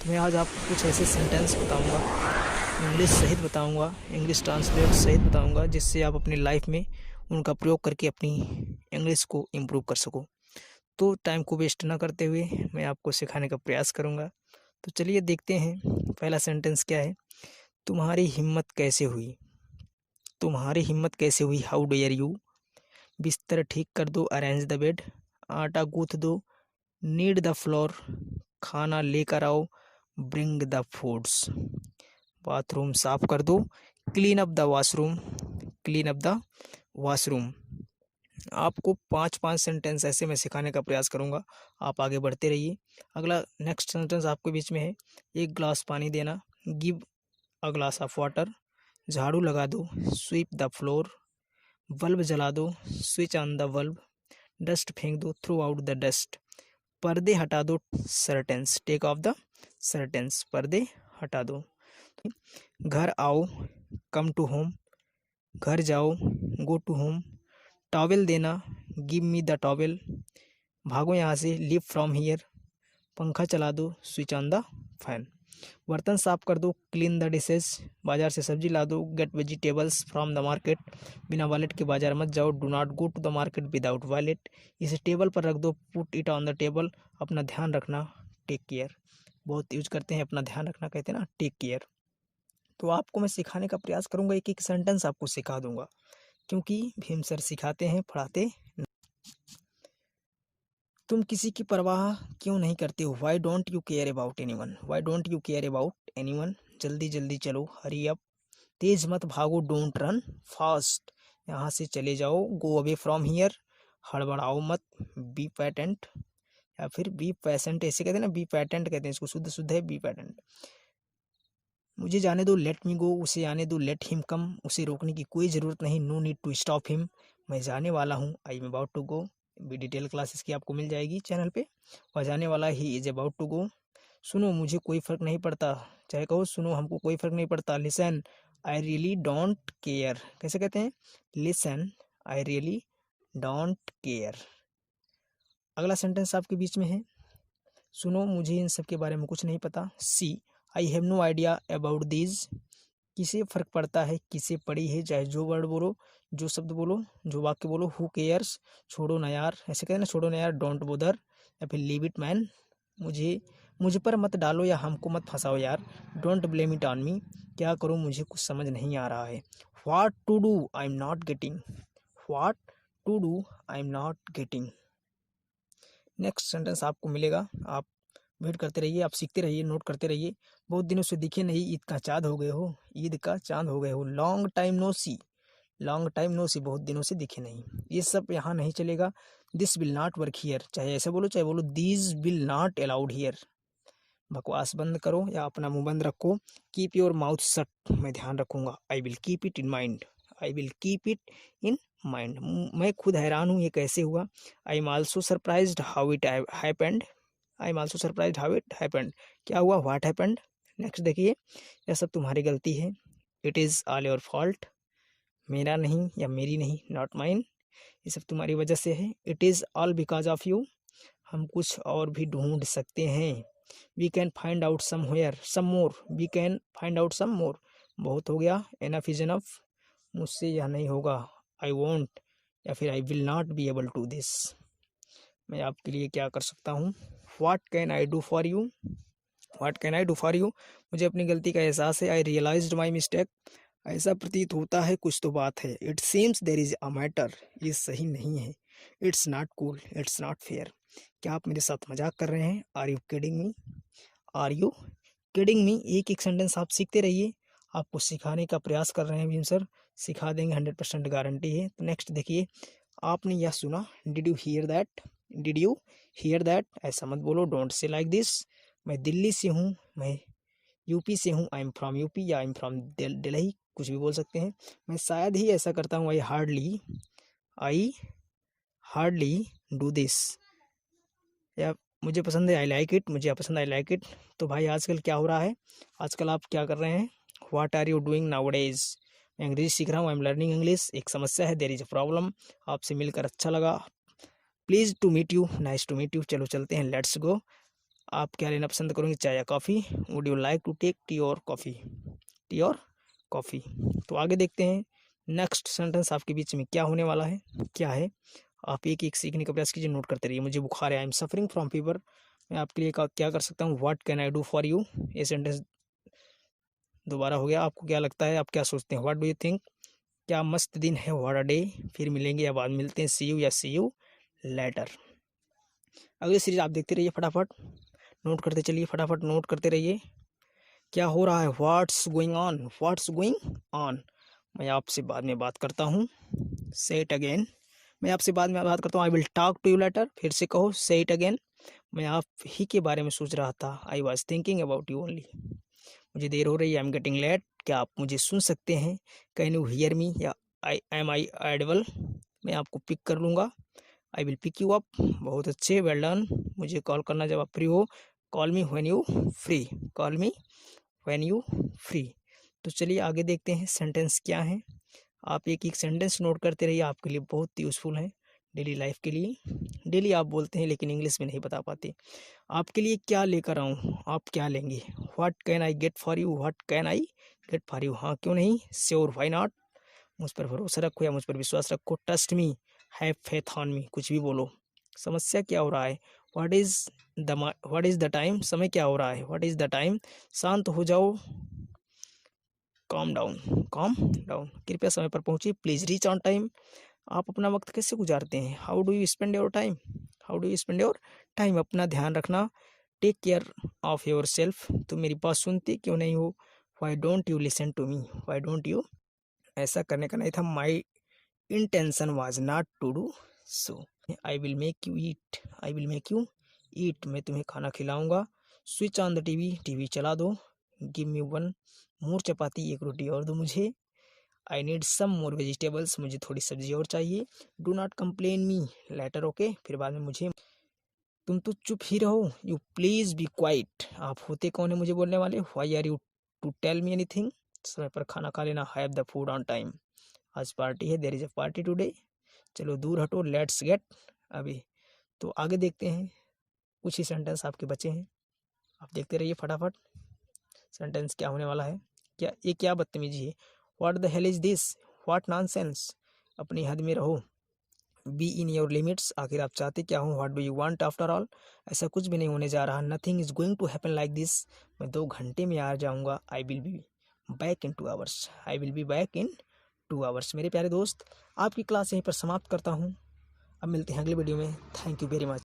तो मैं आज आपको कुछ ऐसे सेंटेंस बताऊंगा, इंग्लिश सहित बताऊंगा, इंग्लिश ट्रांसलेट सहित बताऊंगा, जिससे आप अपनी लाइफ में उनका प्रयोग करके अपनी इंग्लिश को इम्प्रूव कर सको। तो टाइम को वेस्ट ना करते हुए मैं आपको सिखाने का प्रयास करूंगा। तो चलिए देखते हैं, पहला सेंटेंस क्या है। तुम्हारी हिम्मत कैसे हुई? तुम्हारी हिम्मत कैसे हुई? How dare you? बिस्तर ठीक कर दो, अरेंज द बेड। आटा गूंथ दो, नीड द फ्लोर। खाना लेकर आओ, ब्रिंग द फूड्स। बाथरूम साफ कर दो, clean up the washroom. Clean up the washroom. आपको 5-5 सेंटेंस ऐसे मैं सिखाने का प्रयास करूंगा, आप आगे बढ़ते रहिए। अगला नेक्स्ट सेंटेंस आपके बीच में है, एक गिलास पानी देना, give a glass of water. झाड़ू लगा दो, स्वीप द फ्लोर। बल्ब जला दो, switch on the bulb. Dust फेंक दो, थ्रो आउट द डस्ट। पर्दे हटा दो, सर्टेंस टेक ऑफ द सर्टेंस। पर्दे हटा दो। घर आओ, कम टू होम। घर जाओ, गो टू होम। टॉवेल देना, गिव मी द टॉवेल। भागो यहाँ से, लीव फ्रॉम हियर। पंखा चला दो, स्विच ऑन द फैन। बर्तन साफ कर दो, क्लीन द डिशेज। बाजार से सब्जी ला दो, get vegetables from the market. बिना वॉलेट के बाजार मत जाओ, do not go to the market without wallet. इसे टेबल पर रख दो, put it on the table. अपना ध्यान रखना, टेक केयर। बहुत यूज करते हैं अपना ध्यान रखना, कहते हैं ना, टेक केयर। तो आपको मैं सिखाने का प्रयास करूंगा, एक एक सेंटेंस आपको सिखा दूंगा, क्योंकि भीम सर सिखाते हैं, पढ़ाते। तुम किसी की परवाह क्यों नहीं करते हो? Why don't you care about anyone? Y don't you care about anyone? जल्दी जल्दी चलो, हरी अप। तेज मत भागो, डोंट रन फास्ट। यहाँ से चले जाओ, गो अवे फ्रॉम हियर। हड़बड़ाओ मत, बी पैटेंट। या फिर बी पैसेंट, ऐसे कहते हैं ना, बी पैटेंट कहते हैं इसको, शुद्ध शुद्ध है बी पैटेंट। मुझे जाने दो, लेट मी गो। उसे आने दो, लेट हिम कम। उसे रोकने की कोई ज़रूरत नहीं, no need to stop him. मैं जाने वाला हूँ, I am about to go. भी डिटेल क्लासेस की आपको मिल जाएगी चैनल पे। वह जाने वाला, he is about to go. सुनो, मुझे कोई फ़र्क नहीं पड़ता। चाहे कहो, सुनो, हमको कोई फ़र्क नहीं पड़ता। Listen, I really don't care. कैसे कहते हैं? Listen, I really don't care. अगला सेंटेंस आपके बीच में है, सुनो, मुझे इन सब के बारे में कुछ नहीं पता। See, I have no idea about these. किसे फ़र्क पड़ता है, किसे पड़ी है, चाहे जो वर्ड बोलो, जो शब्द बोलो, जो वाक्य बोलो। हु केयर्स, छोड़ो ना यार, ऐसे कहते हैं ना, छोड़ो ना यार, डोंट बोदर। या फिर लीव इट मैन, मुझ पर मत डालो या हमको मत फंसाओ यार। Don't blame it on me, क्या करूँ मुझे कुछ समझ नहीं आ रहा है। What to do, I am not getting. What to do, I am not getting. Next sentence आपको मिलेगा, आप वेट करते रहिए, आप सीखते रहिए, नोट करते रहिए। बहुत दिनों से दिखे नहीं, ईद का चाँद हो गए हो। ईद का चाँद हो गए हो। लॉन्ग टाइम नो सी। लॉन्ग टाइम नो सी, बहुत दिनों से दिखे नहीं। ये सब यहाँ नहीं चलेगा। This will not work here, चाहे ऐसे बोलो, चाहे बोलो these will not allowed here. बकवास बंद करो या अपना मुंह बंद रखो। कीप योर माउथ शट, मैं ध्यान रखूंगा। I will keep it in mind. I will keep it in mind. मैं खुद हैरान हूँ ये कैसे हुआ। I am also surprised how it happened. I am also surprised how it happened. क्या हुआ, व्हाट हैपेंड। नेक्स्ट देखिए, यह सब तुम्हारी गलती है। It is all your fault. मेरा नहीं या मेरी नहीं, नॉट माइन। ये सब तुम्हारी वजह से है। It is all because of you. हम कुछ और भी ढूंढ सकते हैं। We can find out somewhere some more. We can find out some more. बहुत हो गया, एनफ इज एनफ। मुझसे यह नहीं होगा। आई वॉन्ट या फिर I will not be able to this. मैं आपके लिए क्या कर सकता हूँ। What can I do for you. What can I do for you. मुझे अपनी गलती का एहसास है। I realised my mistake. ऐसा प्रतीत होता है कुछ तो बात है। It seems there is a matter. ये सही नहीं है। It's not cool, it's not fair. क्या आप मेरे साथ मजाक कर रहे हैं? Are you kidding me? Are you kidding me. एक एक सेंटेंस आप सीखते रहिए, आपको सिखाने का प्रयास कर रहे हैं भीम सर, सिखा देंगे, 100% गारंटी है। तो नेक्स्ट देखिए, आपने यह सुना, did you here that. Did you here that, ऐसा मत बोलो, डोंट से लाइक दिस। मैं दिल्ली से हूँ, मैं यूपी से हूँ, आई एम फ्रॉम यूपी या आई एम फ्रॉम दिल्ली, कुछ भी बोल सकते हैं। मैं शायद ही ऐसा करता हूँ, आई हार्डली डू दिस। या मुझे पसंद है, आई लाइक इट, मुझे पसंद, आई लाइक इट। तो भाई आजकल क्या हो रहा है, आजकल आप क्या कर रहे हैं? What are you doing nowadays. मैं अंग्रेजी सीख रहा हूँ, आई एम लर्निंग इंग्लिश। एक समस्या है, देयर इज अ प्रॉब्लम। आपसे मिलकर अच्छा लगा। Please to meet you, nice to meet you. चलो चलते हैं, लेट्स गो। आप क्या लेना पसंद करोगे, चाय या coffee? Would you like to take tea और कॉफ़ी? टी और कॉफ़ी। तो आगे देखते हैं नेक्स्ट सेंटेंस आपके बीच में क्या होने वाला है, क्या है। आप एक एक सीखने का प्रयास कीजिए, नोट करते रहिए। मुझे बुखार है, I am suffering from fever. मैं आपके लिए क्या कर सकता हूँ, what can I do for you. ये सेंटेंस दोबारा हो गया। आपको क्या लगता है, आप क्या सोचते हैं, व्हाट डू यू थिंक? क्या मस्त दिन है, व्हाट अ डे। फिर मिलेंगे या बाद में मिलते हैं, सी यू या सी यू लेटर। अगली सीरीज आप देखते रहिए, फटाफट नोट करते चलिए, फटाफट नोट करते रहिए। क्या हो रहा है, what's going on, what's going on. मैं आपसे बाद में बात करता हूँ, से इट अगेन। मैं आपसे बाद में बात करता हूँ, I will talk to you later. फिर से कहो, से इट अगेन। मैं आप ही के बारे में सोच रहा था, I was thinking about you only. मुझे देर हो रही है, आई एम गेटिंग लेट। क्या आप मुझे सुन सकते हैं, कैन यू हियर मी, या आई एडेबल। मैं आपको पिक कर लूँगा, I will pick you up. बहुत अच्छे, वेल डन। मुझे कॉल करना जब आप फ्री हो, call me when you free, call me when you free. तो चलिए आगे देखते हैं सेंटेंस क्या है। आप एक एक सेंटेंस नोट करते रहिए, आपके लिए बहुत यूज़फुल है डेली लाइफ के लिए। डेली आप बोलते हैं लेकिन इंग्लिश में नहीं बता पाते। आपके लिए क्या लेकर आऊँ, आप क्या लेंगे, what can I get for you, what can I get for you. हाँ क्यों नहीं, श्योर व्हाई नॉट। मुझ पर भरोसा रखो या मुझ पर विश्वास रखो, trust me, have faith on me, कुछ भी बोलो। समस्या क्या हो रहा है, व्हाट इज़ द टाइम, समय क्या हो रहा है, व्हाट इज़ द टाइम। शांत हो जाओ, कॉम डाउन, कॉम डाउन। कृपया समय पर पहुँचिए, प्लीज़ रीच ऑन टाइम। आप अपना वक्त कैसे गुजारते हैं, how do you spend your time, how do you spend your time. अपना ध्यान रखना, take care of your self. तुम मेरी बात सुनते क्यों नहीं हो, why don't you listen to me, why don't you. ऐसा करने का नहीं था, my intention was not to do so. I will make you eat, I will make you ईट। मैं तुम्हें खाना खिलाऊंगा। Switch on the TV, TV चला दो। गिव मी वन मोर चपाती, एक रोटी और दो मुझे। I need some more vegetables, मुझे थोड़ी सब्जी और चाहिए। Do not complain me later, okay. फिर बाद में मुझे, तुम तो चुप ही रहो, यू प्लीज बी क्वाइट। आप होते कौन है मुझे बोलने वाले, why are you to tell me anything. समय पर खाना खा लेना, have the food on time. आज पार्टी है, there is a party today. चलो दूर हटो, लेट्स गेट अभी। तो आगे देखते हैं, कुछ ही सेंटेंस आपके बचे हैं, आप देखते रहिए फटाफट सेंटेंस क्या होने वाला है। क्या ये क्या बदतमीजी है, what the hell is this, what nonsense. अपनी हद में रहो, बी इन योर लिमिट्स। आखिर आप चाहते क्या हो, what do you want after all. ऐसा कुछ भी नहीं होने जा रहा, nothing is going to happen like this. मैं 2 घंटे में आ जाऊंगा, I will be back in 2 hours, I will be back in 2 hours. मेरे प्यारे दोस्त, आपकी क्लास यहीं पर समाप्त करता हूँ। अब मिलते हैं अगले वीडियो में, थैंक यू वेरी मच।